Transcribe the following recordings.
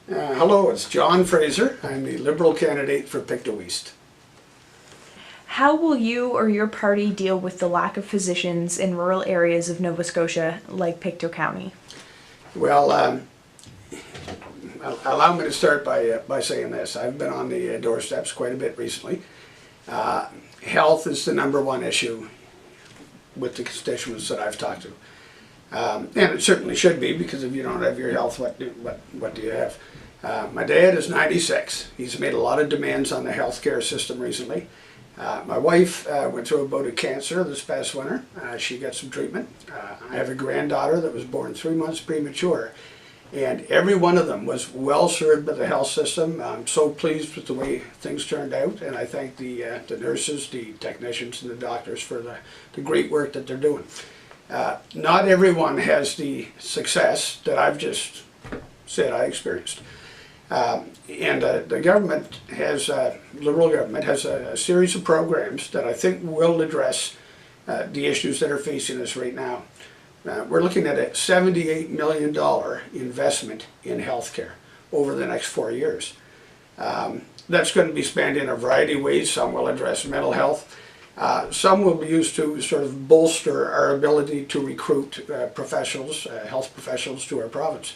Hello, it's John Fraser. I'm the Liberal candidate for Pictou East. How will you or your party deal with the lack of physicians in rural areas of Nova Scotia, like Pictou County? Well, allow me to start by saying this. I've been on the doorsteps quite a bit recently. Health is the #1 issue with the constituents that I've talked to. And it certainly should be, because if you don't have your health, what do you have? My dad is 96. He's made a lot of demands on the healthcare system recently. My wife went through a bout of cancer this past winter. She got some treatment. I have a granddaughter that was born 3 months premature. And every one of them was well served by the health system. I'm so pleased with the way things turned out, and I thank the nurses, the technicians, and the doctors for the great work that they're doing. Not everyone has the success that I've just said I experienced. And the government has, Liberal government has a series of programs that I think will address the issues that are facing us right now. We're looking at a $78 million investment in healthcare over the next 4 years. That's going to be spent in a variety of ways. Some will address mental health. Some will be used to sort of bolster our ability to recruit professionals, health professionals to our province.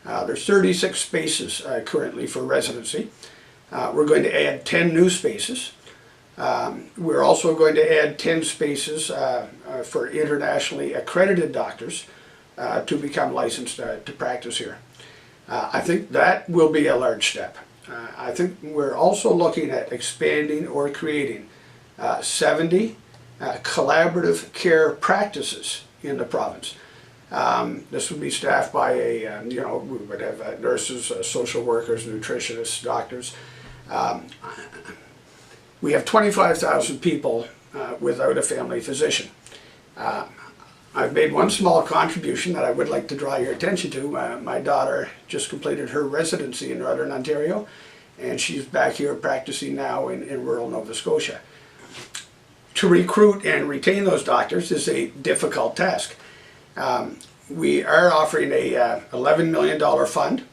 There's 36 spaces currently for residency. We're going to add 10 new spaces. We're also going to add 10 spaces for internationally accredited doctors to become licensed to practice here. I think that will be a large step. I think we're also looking at expanding or creating 70 collaborative care practices in the province. This would be staffed by we would have nurses, social workers, nutritionists, doctors. We have 25,000 people without a family physician. I've made one small contribution that I would like to draw your attention to. My daughter just completed her residency in Northern Ontario, and she's back here practicing now in rural Nova Scotia. To recruit and retain those doctors is a difficult task. We are offering a $11 million fund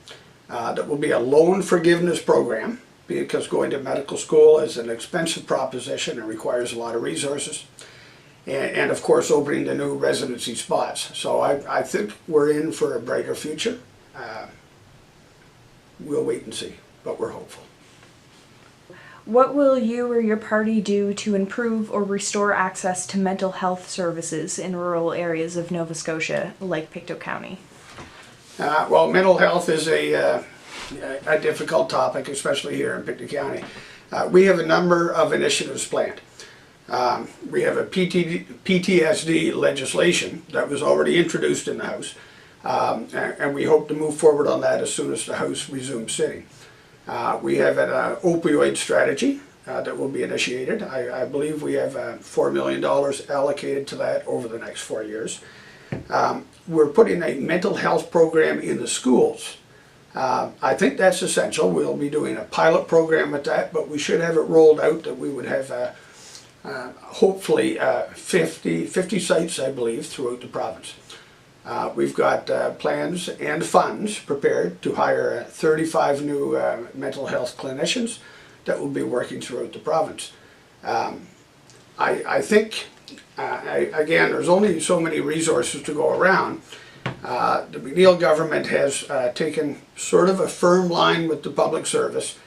that will be a loan forgiveness program, because going to medical school is an expensive proposition and requires a lot of resources. And of course, opening the new residency spots. So I think we're in for a brighter future. We'll wait and see, but we're hopeful. What will you or your party do to improve or restore access to mental health services in rural areas of Nova Scotia, like Pictou County? Well, mental health is a difficult topic, especially here in Pictou County. We have a number of initiatives planned. We have a PTSD legislation that was already introduced in the House, and we hope to move forward on that as soon as the House resumes sitting. We have an opioid strategy that will be initiated. I believe we have $4 million allocated to that over the next 4 years. We're putting a mental health program in the schools. I think that's essential. We'll be doing a pilot program with that, but we should have it rolled out that we would have hopefully 50 sites, I believe, throughout the province. We've got plans and funds prepared to hire 35 new mental health clinicians that will be working throughout the province. I think, again, there's only so many resources to go around. The McNeil government has taken sort of a firm line with the public service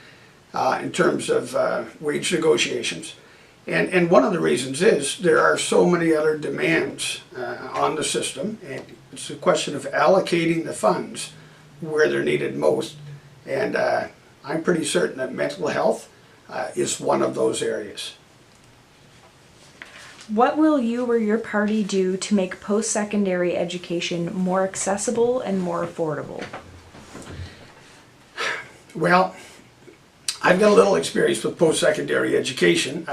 in terms of wage negotiations. And one of the reasons is there are so many other demands on the system, and it's a question of allocating the funds where they're needed most. And I'm pretty certain that mental health is one of those areas. What will you or your party do to make post-secondary education more accessible and more affordable? Well, I've got a little experience with post-secondary education.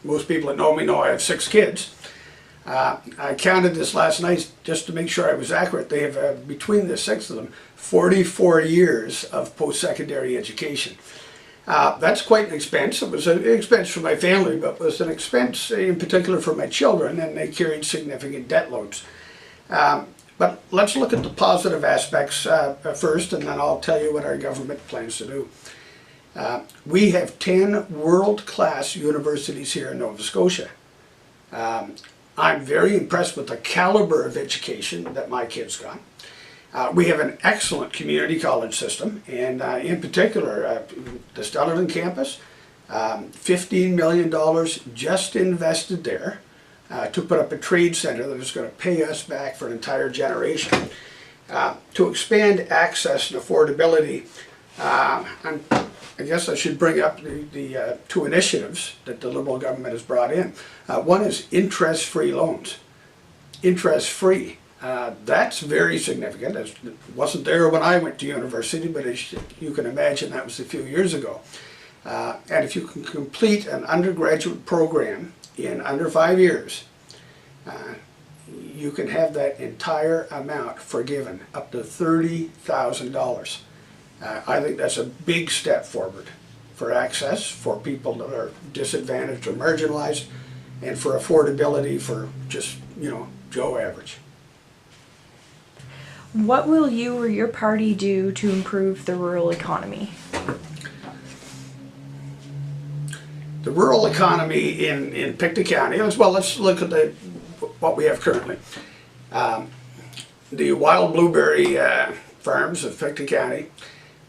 Most people that know me know I have 6 kids. I counted this last night just to make sure I was accurate. They have, between the 6 of them, 44 years of post-secondary education. That's quite an expense. It was an expense for my family, but it was an expense in particular for my children, and they carried significant debt loads. But let's look at the positive aspects first, and then I'll tell you what our government plans to do. We have 10 world-class universities here in Nova Scotia. I'm very impressed with the caliber of education that my kids got. We have an excellent community college system, and in particular, the Stellarton campus, $15 million just invested there to put up a trade center that is going to pay us back for an entire generation. To expand access and affordability, I guess I should bring up the two initiatives that the Liberal government has brought in. One is interest-free loans. Interest-free. That's very significant. It wasn't there when I went to university, but as you can imagine, that was a few years ago. And if you can complete an undergraduate program in under 5 years, you can have that entire amount forgiven, up to $30,000. I think that's a big step forward for access for people that are disadvantaged or marginalized, and for affordability for just, Joe average. What will you or your party do to improve the rural economy? The rural economy in Pictou County, as well, let's look at what we have currently. The wild blueberry farms of Pictou County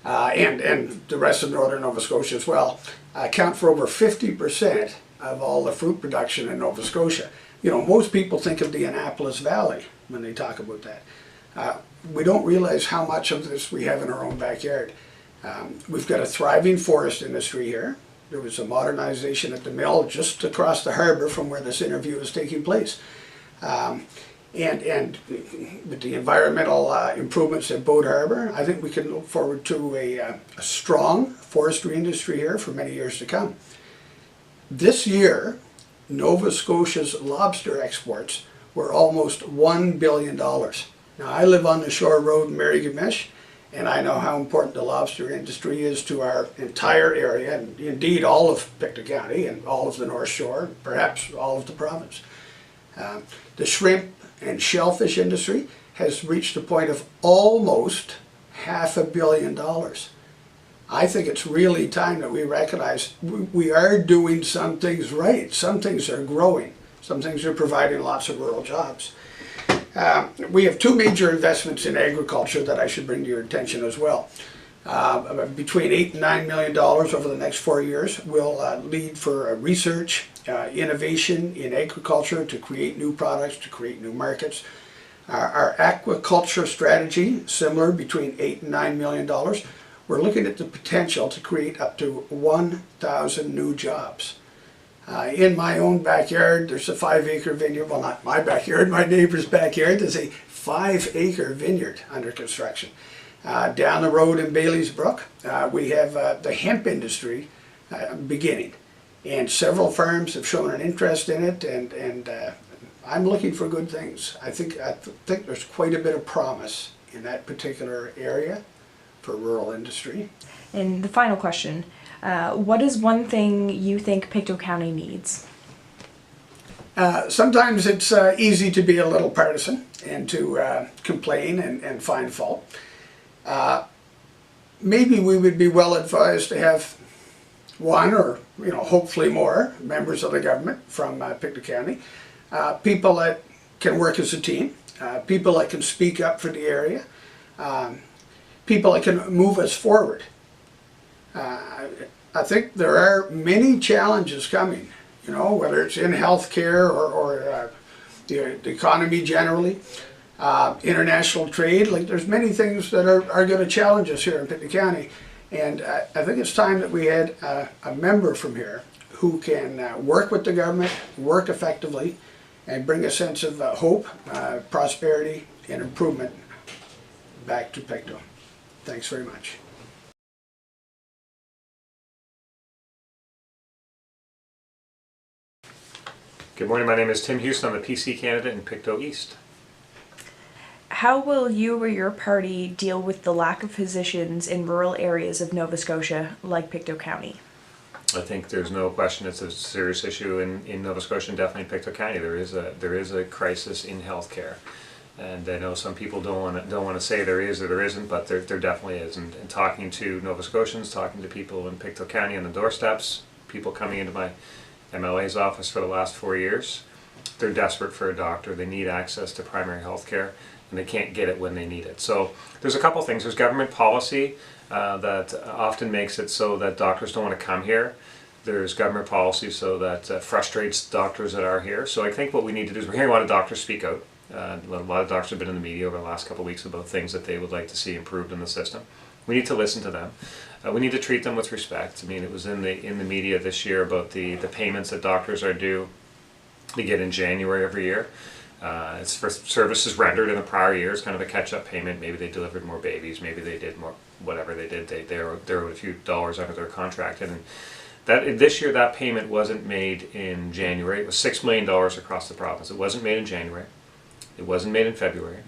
and the rest of northern Nova Scotia as well account for over 50% of all the fruit production in Nova Scotia. Most people think of the Annapolis Valley when they talk about that. We don't realize how much of this we have in our own backyard. We've got a thriving forest industry here. There was a modernization at the mill just across the harbor from where this interview is taking place. And with the environmental improvements at Boat Harbor, I think we can look forward to a strong forestry industry here for many years to come. This year, Nova Scotia's lobster exports were almost $1 billion. Now, I live on the Shore Road in Merrigamich, and I know how important the lobster industry is to our entire area, and indeed all of Pictou County and all of the North Shore, perhaps all of the province. The shrimp and shellfish industry has reached a point of almost $500 million. I think it's really time that we recognize we are doing some things right. Some things are growing. Some things are providing lots of rural jobs. We have two major investments in agriculture that I should bring to your attention as well. Between $8 and $9 million over the next 4 years will lead for research, innovation in agriculture to create new products, to create new markets. Our aquaculture strategy, similar, between $8 and $9 million. We're looking at the potential to create up to 1,000 new jobs. In my own backyard, there's a 5-acre vineyard. Well, not my backyard, my neighbor's backyard. There's a 5-acre vineyard under construction. Down the road in Bailey's Brook, we have the hemp industry beginning. And several farms have shown an interest in it, and I'm looking for good things. I think there's quite a bit of promise in that particular area for rural industry. And the final question, what is one thing you think Pictou County needs? Sometimes it's easy to be a little partisan and to complain and find fault. Maybe we would be well advised to have one or hopefully more members of the government from Pictou County, people that can work as a team, people that can speak up for the area, people that can move us forward. I think there are many challenges coming, whether it's in healthcare or the economy generally, international trade. Like, there's many things that are going to challenge us here in Pictou County, and I think it's time that we had a member from here who can work with the government, work effectively, and bring a sense of hope, prosperity, and improvement back to Pictou. Thanks very much. Good morning, my name is Tim Houston. I'm a PC candidate in Pictou East. How will you or your party deal with the lack of physicians in rural areas of Nova Scotia, like Pictou County? I think there's no question it's a serious issue in Nova Scotia and definitely in Pictou County. There is a crisis in healthcare. And I know some people don't want to say there is or there isn't, but there definitely is. And talking to Nova Scotians, talking to people in Pictou County on the doorsteps, people coming into my MLA's office for the last 4 years, they're desperate for a doctor. They need access to primary health care, and they can't get it when they need it. So there's a couple things. There's government policy that often makes it so that doctors don't want to come here. There's government policy so that frustrates doctors that are here. So I think what we need to do is we're hearing a lot of doctors speak out. A lot of doctors have been in the media over the last couple of weeks about things that they would like to see improved in the system. We need to listen to them. We need to treat them with respect. I mean, it was in the media this year about the payments that doctors are due. They get in January every year. It's for services rendered in the prior years, kind of a catch-up payment. Maybe they delivered more babies. Maybe they did more. Whatever they did, they owed a few dollars under their contract. And this year, that payment wasn't made in January. It was $6 million across the province. It wasn't made in January. It wasn't made in February.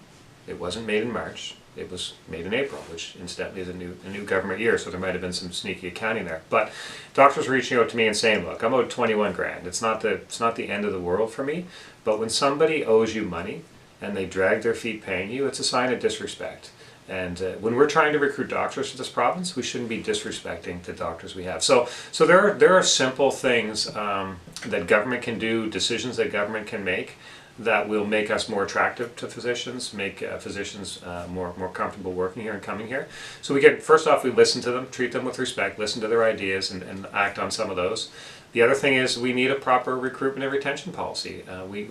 It wasn't made in March. It was made in April, which incidentally is a new government year, so there might have been some sneaky accounting there. But doctors were reaching out to me and saying, "Look, I'm owed 21 grand. It's not the end of the world for me, but when somebody owes you money and they drag their feet paying you, it's a sign of disrespect." And when we're trying to recruit doctors to this province, we shouldn't be disrespecting the doctors we have. So there are simple things that government can do, decisions that government can make, that will make us more attractive to physicians, make physicians more comfortable working here and coming here. So first off, we listen to them, treat them with respect, listen to their ideas, and act on some of those. The other thing is we need a proper recruitment and retention policy. We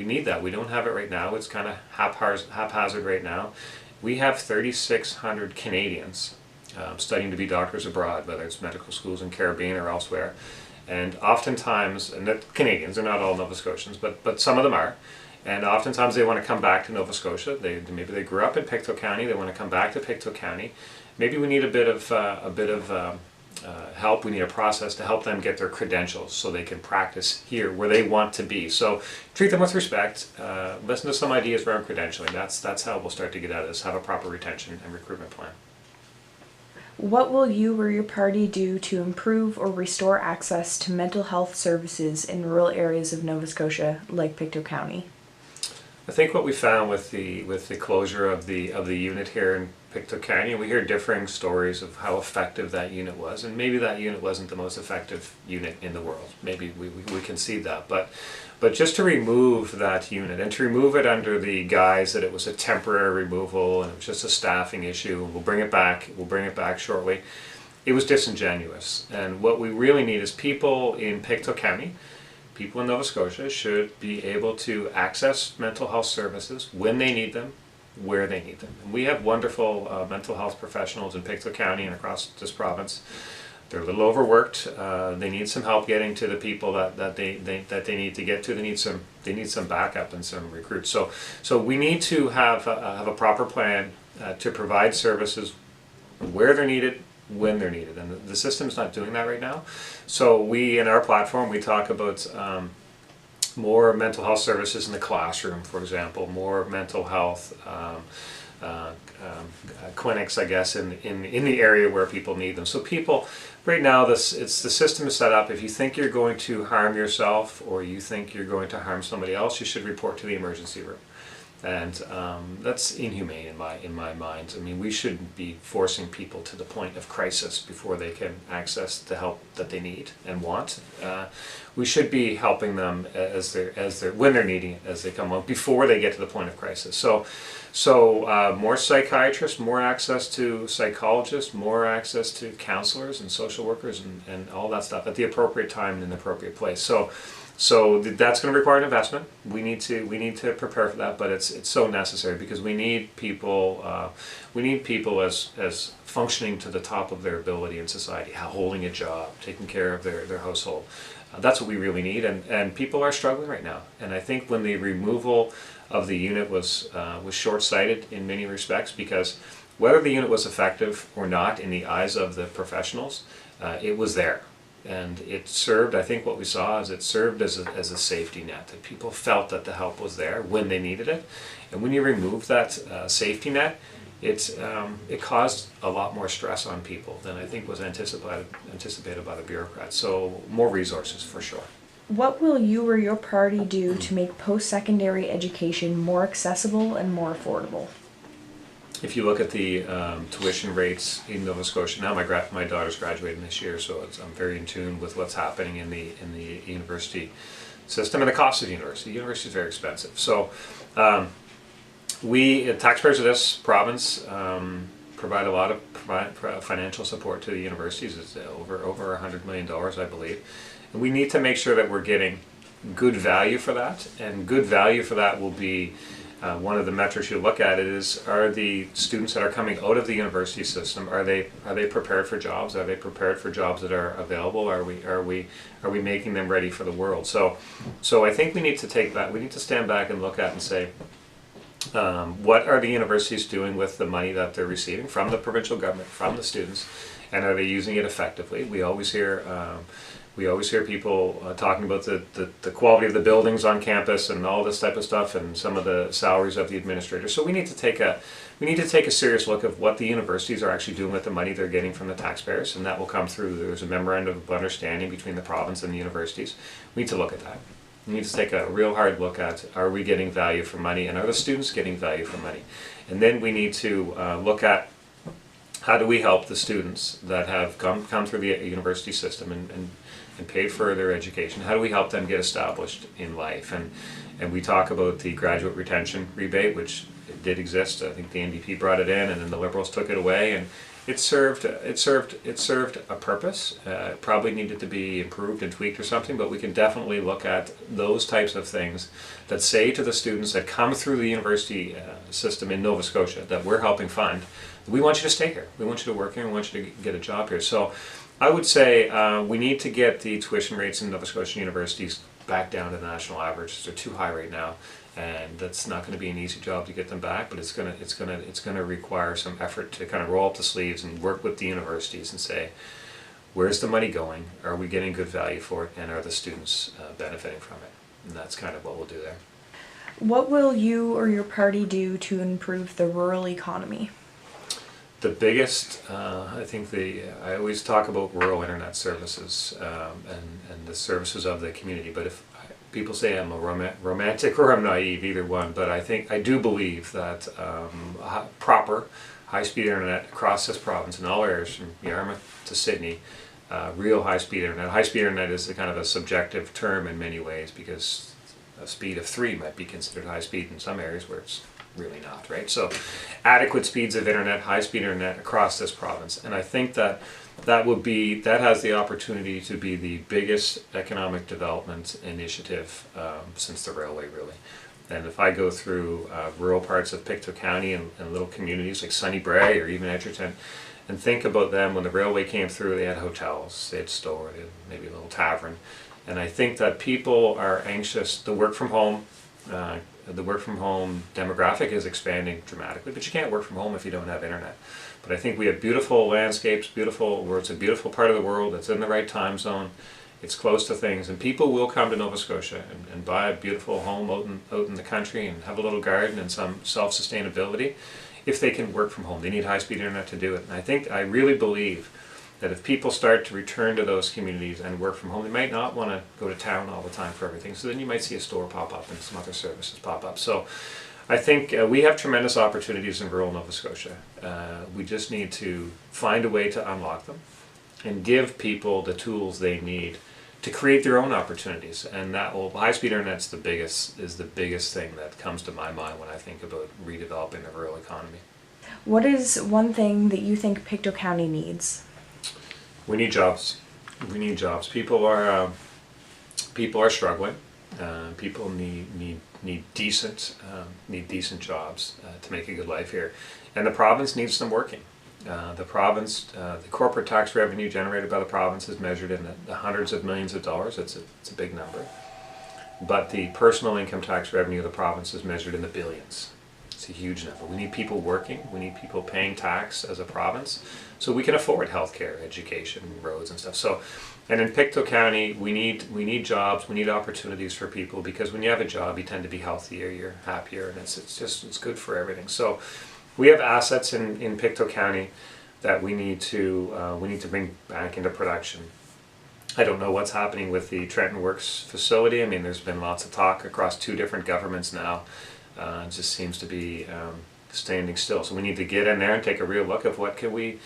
need that. We don't have it right now. It's kind of haphazard right now. We have 3,600 Canadians studying to be doctors abroad, whether it's medical schools in Caribbean or elsewhere. And oftentimes, and they're Canadians, they're not all Nova Scotians, but some of them are. And oftentimes they want to come back to Nova Scotia. Maybe they grew up in Pictou County. They want to come back to Pictou County. Maybe we need a bit of help. We need a process to help them get their credentials so they can practice here where they want to be. So treat them with respect. Listen to some ideas around credentialing. That's how we'll start to get at this. Have a proper retention and recruitment plan. What will you or your party do to improve or restore access to mental health services in rural areas of Nova Scotia, like Pictou County? I think what we found with the closure of the unit here in Pictou County, we hear differing stories of how effective that unit was, and maybe that unit wasn't the most effective unit in the world. Maybe we can see that, but just to remove that unit and to remove it under the guise that it was a temporary removal and it was just a staffing issue, and we'll bring it back shortly, it was disingenuous. And what we really need is people in Pictou County, people in Nova Scotia should be able to access mental health services when they need them, where they need them. And we have wonderful mental health professionals in Pictou County and across this province. They're a little overworked. They need some help getting to the people that they need to get to. They need some backup and some recruits. So we need to have a proper plan to provide services where they're needed, when they're needed, and the system's not doing that right now. So we, in our platform, we talk about more mental health services in the classroom, for example, more mental health clinics, I guess, in the area where people need them. So people, right now, the system is set up. If you think you're going to harm yourself or you think you're going to harm somebody else, you should report to the emergency room. And that's inhumane in my mind. I mean, we shouldn't be forcing people to the point of crisis before they can access the help that they need and want. We should be helping them when they're needing it, as they come on, before they get to the point of crisis. So more psychiatrists, more access to psychologists, more access to counselors and social workers and all that stuff at the appropriate time and in the appropriate place. So that's going to require an investment. We need to prepare for that, but it's so necessary because we need people as functioning to the top of their ability in society, holding a job, taking care of their household. That's what we really need, and people are struggling right now. And I think when the removal of the unit was short-sighted in many respects, because whether the unit was effective or not in the eyes of the professionals, it was there. And it served, I think what we saw is it served as a safety net, that people felt that the help was there when they needed it. And when you remove that safety net, it caused a lot more stress on people than I think was anticipated by the bureaucrats. So more resources for sure. What will you or your party do to make post-secondary education more accessible and more affordable? If you look at the tuition rates in Nova Scotia now, my daughter's graduating this year, so I'm very in tune with what's happening in the university system and the cost of the university. The university is very expensive. So we, taxpayers of this province, provide a lot of financial support to the universities. It's over $100 million, I believe. And we need to make sure that we're getting good value for that. And good value for that will be one of the metrics you look at is, are the students that are coming out of the university system, are they prepared for jobs? Are they prepared for jobs that are available? Are we making them ready for the world? So I think we need to take that. We need to stand back and look at and say, what are the universities doing with the money that they're receiving from the provincial government, from the students, and are they using it effectively? We always hear people talking about the quality of the buildings on campus and all this type of stuff, and some of the salaries of the administrators. So we need to take a serious look at what the universities are actually doing with the money they're getting from the taxpayers, and that will come through. There's a memorandum of understanding between the province and the universities. We need to look at that. We need to take a real hard look at, are we getting value for money, and are the students getting value for money? And then we need to look at, how do we help the students that have come through the university system and paid for their education? How do we help them get established in life? And we talk about the graduate retention rebate, which did exist. I think the NDP brought it in, and then the Liberals took it away, and it served a purpose. It probably needed to be improved and tweaked or something, but we can definitely look at those types of things that say to the students that come through the university system in Nova Scotia that we're helping fund, we want you to stay here, we want you to work here, we want you to get a job here. So I would say we need to get the tuition rates in Nova Scotia universities back down to the national average. They're too high right now, and that's not going to be an easy job to get them back. But it's going to require some effort to kind of roll up the sleeves and work with the universities and say, where's the money going? Are we getting good value for it? And are the students benefiting from it? And that's kind of what we'll do there. What will you or your party do to improve the rural economy? The biggest, I think I always talk about rural internet services and the services of the community, but if people say I'm a romantic or I'm naive, either one, but I do believe that proper high-speed internet across this province in all areas, from Yarmouth to Sydney, real high-speed internet. High-speed internet is a kind of a subjective term in many ways, because a speed of 3 might be considered high-speed in some areas where it's really not, right? So adequate speeds of internet, high-speed internet across this province. And I think that has the opportunity to be the biggest economic development initiative since the railway, really. And if I go through rural parts of Pictou County and little communities like Sunnybray or even Edgerton, and think about them, when the railway came through, they had hotels, they had stores, they had maybe a little tavern. And I think that people are anxious. The work from home demographic is expanding dramatically, but you can't work from home if you don't have internet. But I think we have beautiful landscapes, where it's a beautiful part of the world, it's in the right time zone, it's close to things, and people will come to Nova Scotia and buy a beautiful home out in the country and have a little garden and some self-sustainability if they can work from home. They need high-speed internet to do it. And I really believe that if people start to return to those communities and work from home, they might not want to go to town all the time for everything. So then you might see a store pop up and some other services pop up. So I think we have tremendous opportunities in rural Nova Scotia. We just need to find a way to unlock them and give people the tools they need to create their own opportunities. And high-speed internet is the biggest thing that comes to my mind when I think about redeveloping the rural economy. What is one thing that you think Pictou County needs? We need jobs. We need jobs. People are struggling. People need decent jobs to make a good life here, and the province needs them working. The corporate tax revenue generated by the province is measured in the hundreds of millions of dollars. It's a big number, but the personal income tax revenue of the province is measured in the billions. It's a huge number. We need people working. We need people paying tax as a province, so we can afford healthcare, education, roads, and stuff. So, and in Pictou County, we need jobs. We need opportunities for people, because when you have a job, you tend to be healthier, you're happier, and it's good for everything. So, we have assets in Pictou County that we need to bring back into production. I don't know what's happening with the Trenton Works facility. I mean, there's been lots of talk across 2 different governments now. It just seems to be standing still. So we need to get in there and take a real look of what can we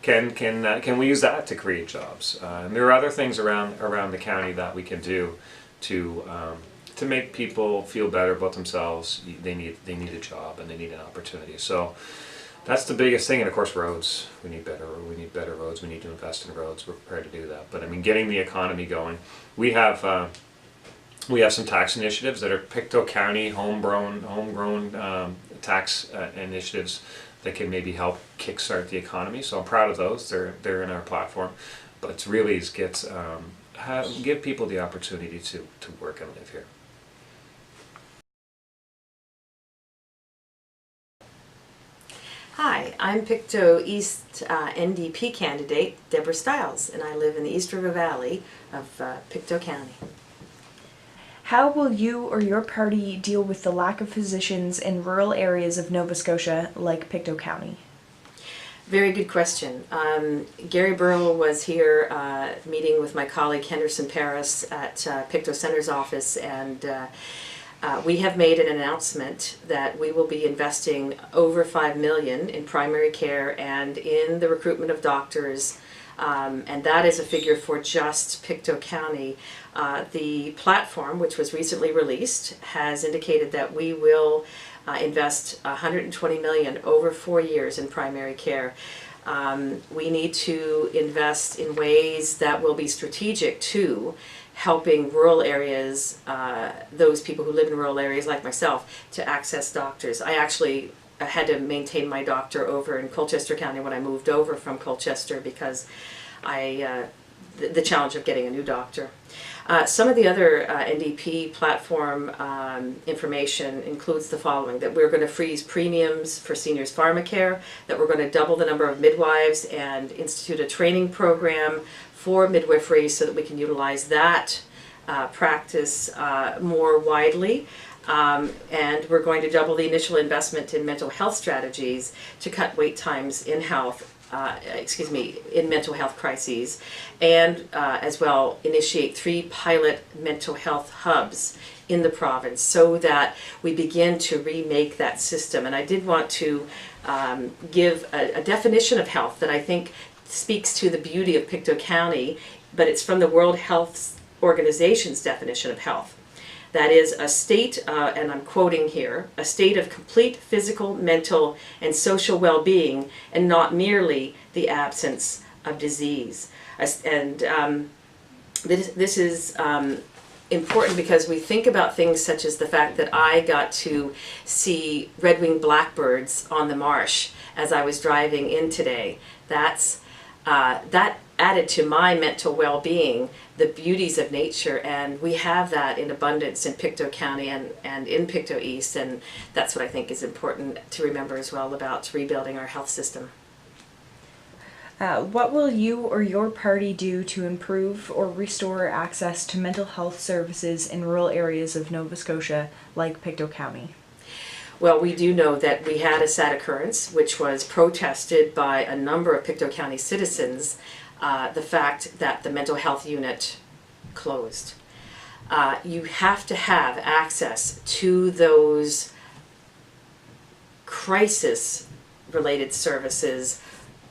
use that to create jobs. And there are other things around the county that we can do to make people feel better about themselves. They need a job and they need an opportunity. So that's the biggest thing. And of course, roads. We need better roads. We need to invest in roads. We're prepared to do that. But I mean, getting the economy going. We have some tax initiatives that are Pictou County homegrown tax initiatives that can maybe help kickstart the economy. So I'm proud of those. They're in our platform. But it's really give people the opportunity to work and live here. Hi, I'm Pictou East NDP candidate Deborah Stiles, and I live in the East River Valley of Pictou County. How will you or your party deal with the lack of physicians in rural areas of Nova Scotia like Pictou County? Very good question. Gary Burrell was here meeting with my colleague Henderson Paris at Pictou Centre's office, and we have made an announcement that we will be investing over $5 million in primary care and in the recruitment of doctors, and that is a figure for just Pictou County. The platform, which was recently released, has indicated that we will invest $120 million over 4 years in primary care. We need to invest in ways that will be strategic to helping rural areas, those people who live in rural areas like myself, to access doctors. I actually had to maintain my doctor over in Colchester County when I moved over from Colchester because the challenge of getting a new doctor. Some of the other NDP platform information includes the following: that we're going to freeze premiums for seniors pharmacare, that we're going to double the number of midwives and institute a training program for midwifery so that we can utilize that practice more widely. And we're going to double the initial investment in mental health strategies to cut wait times in in mental health crises, and as well initiate 3 pilot mental health hubs in the province so that we begin to remake that system. And I did want to give a definition of health that I think speaks to the beauty of Pictou County, but it's from the World Health Organization's definition of health. That is a state, and I'm quoting here, a state of complete physical, mental, and social well-being, and not merely the absence of disease. And this is important because we think about things such as the fact that I got to see red-winged blackbirds on the marsh as I was driving in today. That added to my mental well-being the beauties of nature, and we have that in abundance in Pictou County and in Pictou East, and that's what I think is important to remember as well about rebuilding our health system. What will you or your party do to improve or restore access to mental health services in rural areas of Nova Scotia like Pictou County? Well, we do know that we had a sad occurrence, which was protested by a number of Pictou County citizens, the fact that the mental health unit closed. You have to have access to those crisis-related services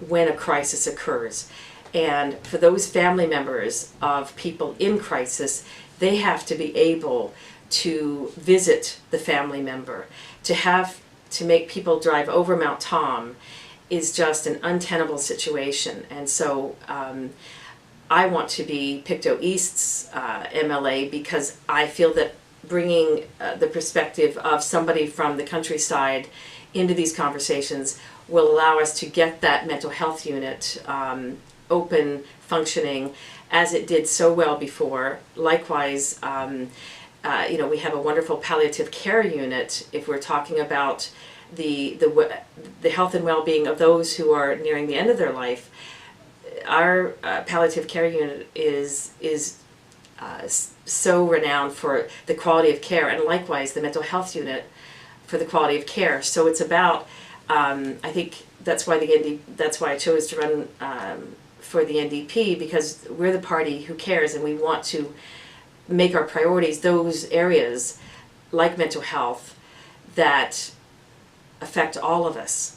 when a crisis occurs. And for those family members of people in crisis, they have to be able to visit the family member. To make people drive over Mount Tom is just an untenable situation. And so I want to be Pictou East's MLA because I feel that bringing the perspective of somebody from the countryside into these conversations will allow us to get that mental health unit open, functioning, as it did so well before. Likewise, we have a wonderful palliative care unit if we're talking about the health and well-being of those who are nearing the end of their life. Our palliative care unit is so renowned for the quality of care, and likewise the mental health unit for the quality of care. So it's about, I think that's why I chose to run for the NDP, because we're the party who cares and we want to make our priorities those areas like mental health that affect all of us.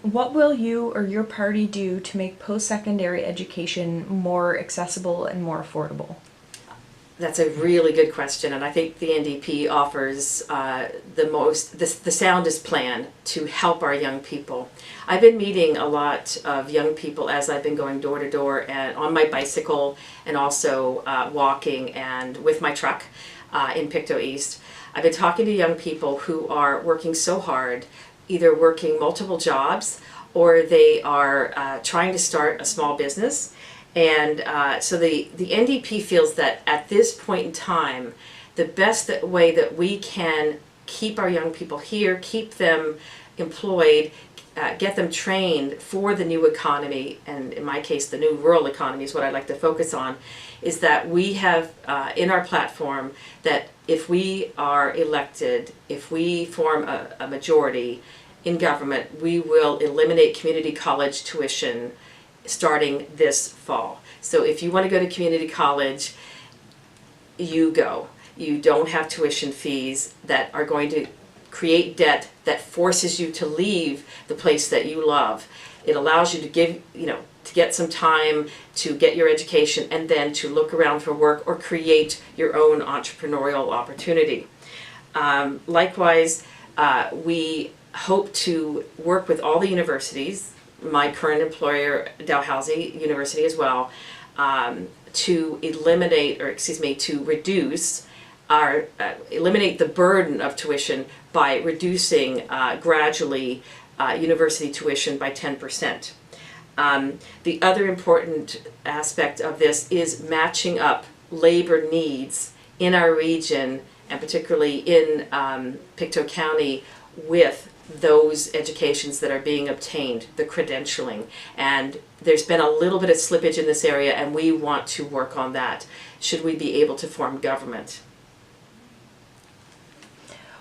What will you or your party do to make post-secondary education more accessible and more affordable? That's a really good question, and I think the NDP offers the soundest plan to help our young people. I've been meeting a lot of young people as I've been going door to door and on my bicycle, and also walking and with my truck in Pictou East. I've been talking to young people who are working so hard, either working multiple jobs or they are trying to start a small business. And so the NDP feels that at this point in time, the best way that we can keep our young people here, keep them employed, get them trained for the new economy, and in my case, the new rural economy is what I'd like to focus on, is that we have in our platform that if we are elected, if we form a majority in government, we will eliminate community college tuition starting this fall. So if you want to go to community college, you go. You don't have tuition fees that are going to create debt that forces you to leave the place that you love. It allows you to to get some time to get your education and then to look around for work or create your own entrepreneurial opportunity. Likewise, we hope to work with all the universities, my current employer, Dalhousie University as well, to reduce eliminate the burden of tuition by reducing gradually university tuition by 10%. The other important aspect of this is matching up labor needs in our region, and particularly in Pictou County, with those educations that are being obtained, the credentialing. And there's been a little bit of slippage in this area, and we want to work on that should we be able to form government.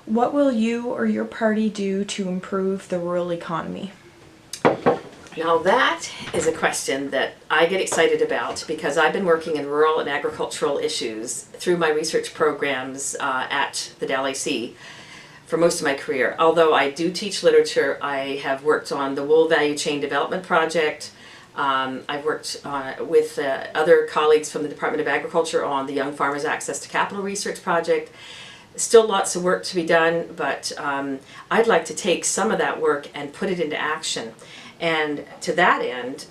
What will you or your party do to improve the rural economy? Now that is a question that I get excited about because I've been working in rural and agricultural issues through my research programs at the DAL-AC for most of my career. Although I do teach literature, I have worked on the Wool Value Chain Development Project. I've worked with other colleagues from the Department of Agriculture on the Young Farmers Access to Capital Research Project. Still lots of work to be done, but I'd like to take some of that work and put it into action. And to that end,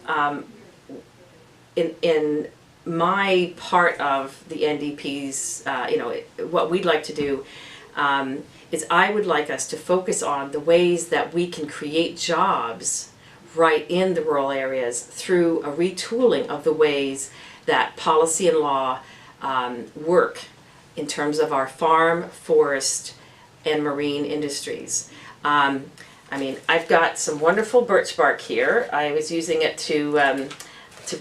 in my part of the NDP's, what we'd like to do is I would like us to focus on the ways that we can create jobs right in the rural areas through a retooling of the ways that policy and law work in terms of our farm, forest, and marine industries. I've got some wonderful birch bark here. I was using it to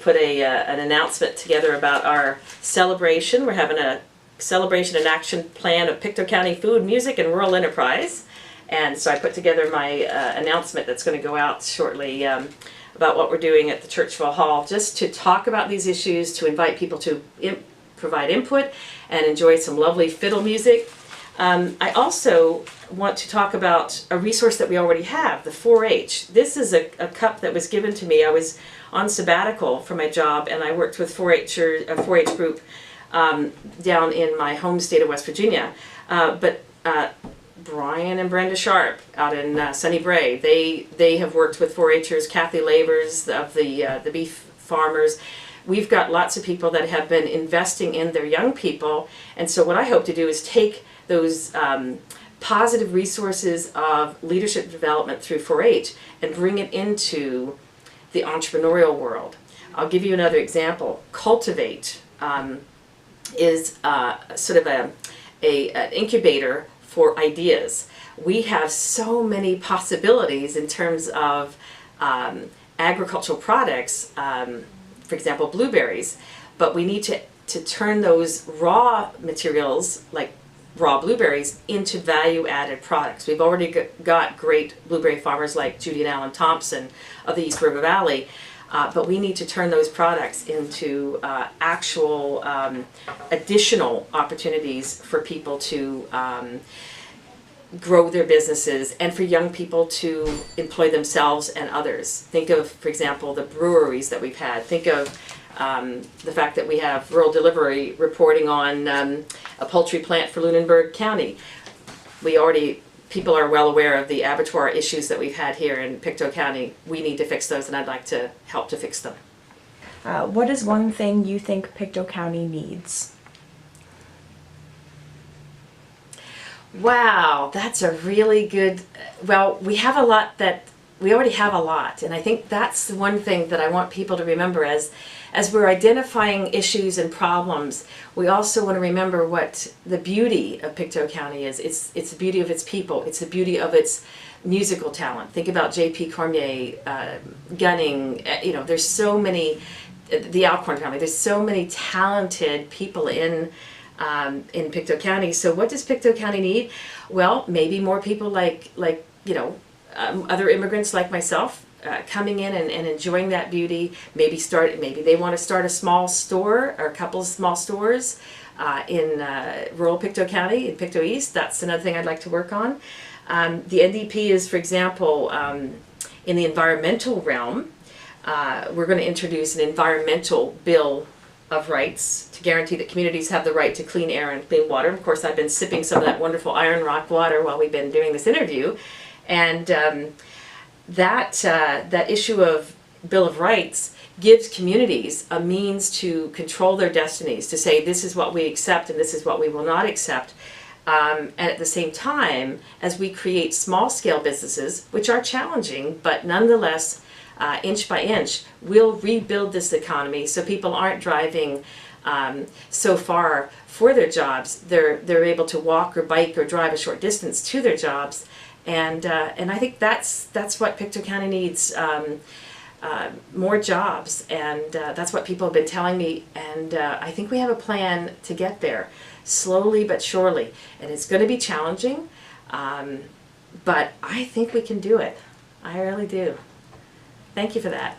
put an announcement together about our celebration. We're having a celebration and action plan of Pictou County food, music, and rural enterprise. And so I put together my announcement that's going to go out shortly about what we're doing at the Churchville Hall, just to talk about these issues, to invite people to provide input and enjoy some lovely fiddle music. I also want to talk about a resource that we already have, the 4-H. This is a cup that was given to me. I was on sabbatical for my job, and I worked with a 4-H group down in my home state of West Virginia. But Brian and Brenda Sharp out in Sunny Bray, they have worked with 4-Hers, Kathy Lavers of the beef farmers. We've got lots of people that have been investing in their young people, and so what I hope to do is take those positive resources of leadership development through 4-H and bring it into the entrepreneurial world. I'll give you another example. Cultivate is sort of an incubator for ideas. We have so many possibilities in terms of agricultural products, for example, blueberries, but we need to turn those raw materials, like raw blueberries, into value-added products. We've already got great blueberry farmers like Judy and Alan Thompson of the East River Valley, but we need to turn those products into actual additional opportunities for people to grow their businesses and for young people to employ themselves and others. Think of, for example, the breweries that we've had. Think of the fact that we have rural delivery reporting on a poultry plant for Lunenburg County. People are well aware of the abattoir issues that we've had here in Pictou County. We need to fix those, and I'd like to help to fix them. What is one thing you think Pictou County needs? Wow, that's a really good, well, we already have a lot, and I think that's the one thing that I want people to remember as we're identifying issues and problems. We also want to remember what the beauty of Pictou County is. It's the beauty of its people. It's the beauty of its musical talent. Think about J.P. Cormier, Gunning, there's so many, the Alcorn family, there's so many talented people in Pictou County. So what does Pictou County need? Well, maybe more people like other immigrants like myself coming in and enjoying that beauty. Maybe they want to start a small store or a couple of small stores in rural Pictou County, in Pictou East. That's another thing I'd like to work on. The NDP is, for example, in the environmental realm, we're going to introduce an environmental bill of rights to guarantee that communities have the right to clean air and clean water. Of course, I've been sipping some of that wonderful Iron Rock water while we've been doing this interview, and that issue of Bill of Rights gives communities a means to control their destinies, to say this is what we accept and this is what we will not accept. And at the same time, as we create small-scale businesses, which are challenging, but nonetheless, inch by inch, we'll rebuild this economy so people aren't driving so far for their jobs. They're able to walk or bike or drive a short distance to their jobs, and I think that's what Pictou County needs. More jobs, and that's what people have been telling me, and I think we have a plan to get there, slowly but surely, and it's going to be challenging, but I think we can do it. I really do. Thank you for that.